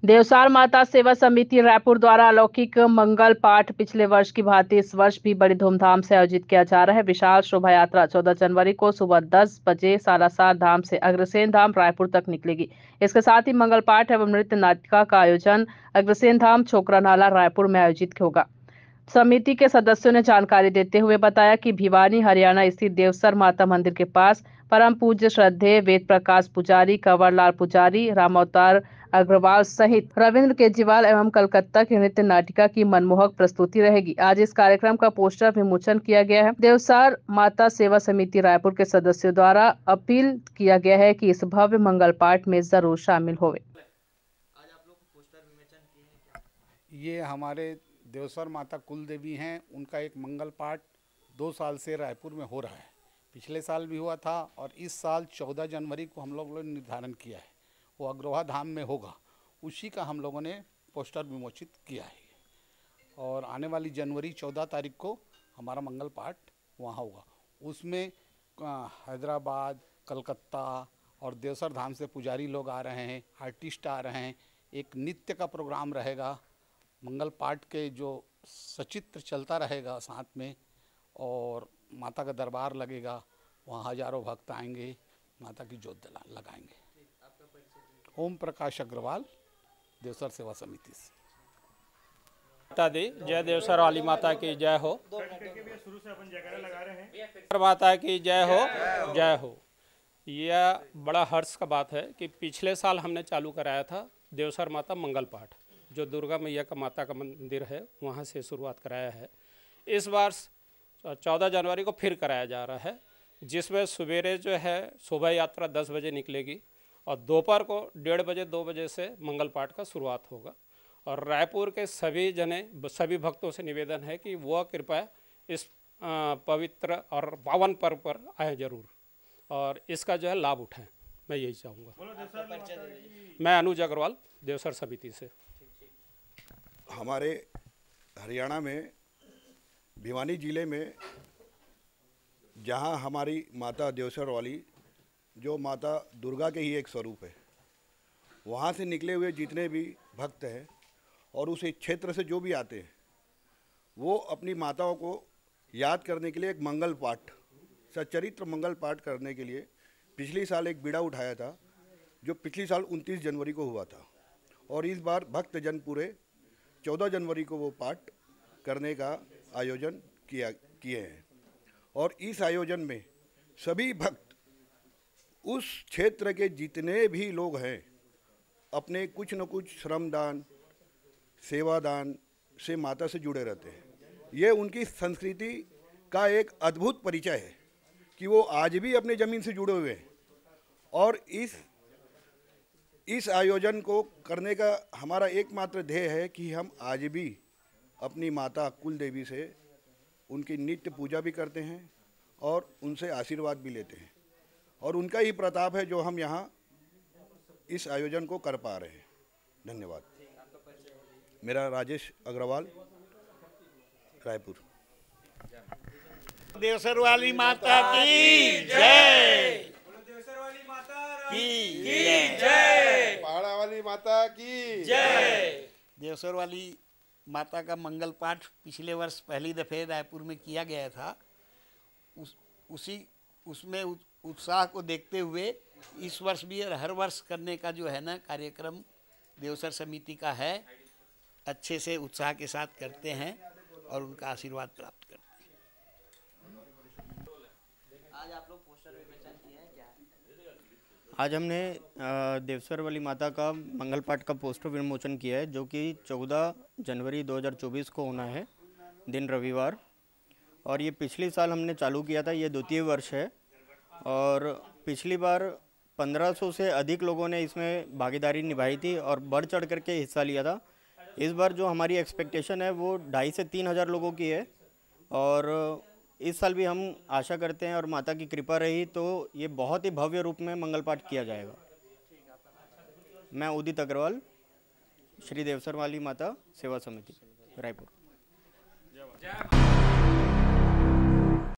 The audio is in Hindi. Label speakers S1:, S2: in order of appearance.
S1: देवसार माता सेवा समिति रायपुर द्वारा अलौकिक मंगल पाठ पिछले वर्ष की भांति इस वर्ष भी बड़ी धूमधाम से आयोजित किया जा रहा है। विशाल शोभा यात्रा 14 जनवरी को सुबह 10 बजे सालासर धाम से अग्रसेन धाम रायपुर तक निकलेगी। इसके साथ ही मंगल पाठ एवं नृत्य नाटिका का आयोजन अग्रसेन धाम छोकरा नाला रायपुर में आयोजित होगा। समिति के सदस्यों ने जानकारी देते हुए बताया कि भिवानी हरियाणा स्थित देवसर माता मंदिर के पास परम पूज्य श्रद्धेय वेद प्रकाश पुजारी, कंवरलाल पुजारी, रामावतार अग्रवाल सहित रविंद्र केजरीवाल एवं कलकत्ता की नृत्य नाटिका की मनमोहक प्रस्तुति रहेगी। आज इस कार्यक्रम का पोस्टर विमोचन किया गया है। देवसार माता सेवा समिति रायपुर के सदस्यों द्वारा अपील किया गया है कि इस भव्य मंगल पाठ में जरूर शामिल होवे।
S2: आज आप लोग पोस्टर विमोचन किए हैं क्या?
S3: ये हमारे देवसर माता कुल देवी हैं, उनका एक मंगल पाठ 2 साल से रायपुर में हो रहा है। पिछले साल भी हुआ था और इस साल 14 जनवरी को हम लोगों ने निर्धारण किया है, वो अग्रवा धाम में होगा। उसी का हम लोगों ने पोस्टर विमोचित किया है और आने वाली जनवरी 14 तारीख को हमारा मंगल पाठ वहाँ होगा। उसमें हैदराबाद, कलकत्ता और देवसर धाम से पुजारी लोग आ रहे हैं, आर्टिस्ट आ रहे हैं। एक नृत्य का प्रोग्राम रहेगा, मंगल पाठ के जो सचित्र चलता रहेगा साथ में, और माता का दरबार लगेगा। वहाँ हजारों भक्त आएंगे, माता की जोत लगाएंगे। ओम प्रकाश अग्रवाल, देवसर सेवा समिति से।
S4: माता दी जय, देवसर वाली माता की जय हो। माता की जय हो, जय हो। यह बड़ा हर्ष का बात है कि पिछले साल हमने चालू कराया था देवसर माता मंगल पाठ, जो दुर्गा मैया का माता का मंदिर है, वहाँ से शुरुआत कराया है। इस बार 14 जनवरी को फिर कराया जा रहा है, जिसमें सवेरे जो है शोभा यात्रा 10 बजे निकलेगी और दोपहर को 1:30 बजे 2 बजे से मंगल पाठ का शुरुआत होगा। और रायपुर के सभी भक्तों से निवेदन है कि वह कृपया इस पवित्र और पावन पर्व पर आए जरूर और इसका जो है लाभ उठाएं। मैं यही चाहूँगा। मैं अनुज अग्रवाल, देवसर समिति से।
S5: हमारे हरियाणा में भिवानी जिले में जहाँ हमारी माता देवसर वाली, जो माता दुर्गा के ही एक स्वरूप है, वहाँ से निकले हुए जितने भी भक्त हैं और उस क्षेत्र से जो भी आते हैं, वो अपनी माताओं को याद करने के लिए एक मंगल पाठ, सच्चरित्र मंगल पाठ करने के लिए पिछली साल एक बीड़ा उठाया था, जो पिछली साल 29 जनवरी को हुआ था। और इस बार भक्तजन पूरे 14 जनवरी को वो पाठ करने का आयोजन किए हैं। और इस आयोजन में सभी भक्त, उस क्षेत्र के जितने भी लोग हैं, अपने कुछ न कुछ श्रमदान, सेवादान से माता से जुड़े रहते हैं। ये उनकी संस्कृति का एक अद्भुत परिचय है कि वो आज भी अपने ज़मीन से जुड़े हुए हैं। और इस आयोजन को करने का हमारा एकमात्र ध्येय है कि हम आज भी अपनी माता कुल देवी से उनकी नित्य पूजा भी करते हैं और उनसे आशीर्वाद भी लेते हैं। और उनका ही प्रताप है जो हम यहाँ इस आयोजन को कर पा रहे हैं। धन्यवाद। मेरा राजेश अग्रवाल, रायपुर।
S6: देवसर वाली माता की जय, देवसर वाली माता की जय,
S7: पहाड़ा वाली माता की
S6: जय। देवसर वाली माता का मंगल पाठ पिछले वर्ष पहली दफ़े रायपुर में किया गया था। उसमें उत्साह को देखते हुए इस वर्ष भी हर वर्ष करने का जो है ना कार्यक्रम देवसर समिति का है, अच्छे से उत्साह के साथ करते हैं और उनका आशीर्वाद प्राप्त करते हैं।
S2: आज आप लोग पोस्टर विमोचन किए हैं क्या?
S8: आज हमने देवसर वाली माता का मंगल पाठ का पोस्टर विमोचन किया है, जो कि 14 जनवरी 2024 को होना है, दिन रविवार। और ये पिछले साल हमने चालू किया था, ये 2य वर्ष है। और पिछली बार 1500 से अधिक लोगों ने इसमें भागीदारी निभाई थी और बढ़ चढ़ करके हिस्सा लिया था। इस बार जो हमारी एक्सपेक्टेशन है वो 2,500 से 3,000 लोगों की है। और इस साल भी हम आशा करते हैं और माता की कृपा रही तो ये बहुत ही भव्य रूप में मंगल पाठ किया जाएगा। मैं उदित अग्रवाल, श्री देवसर वाली माता सेवा समिति, रायपुर।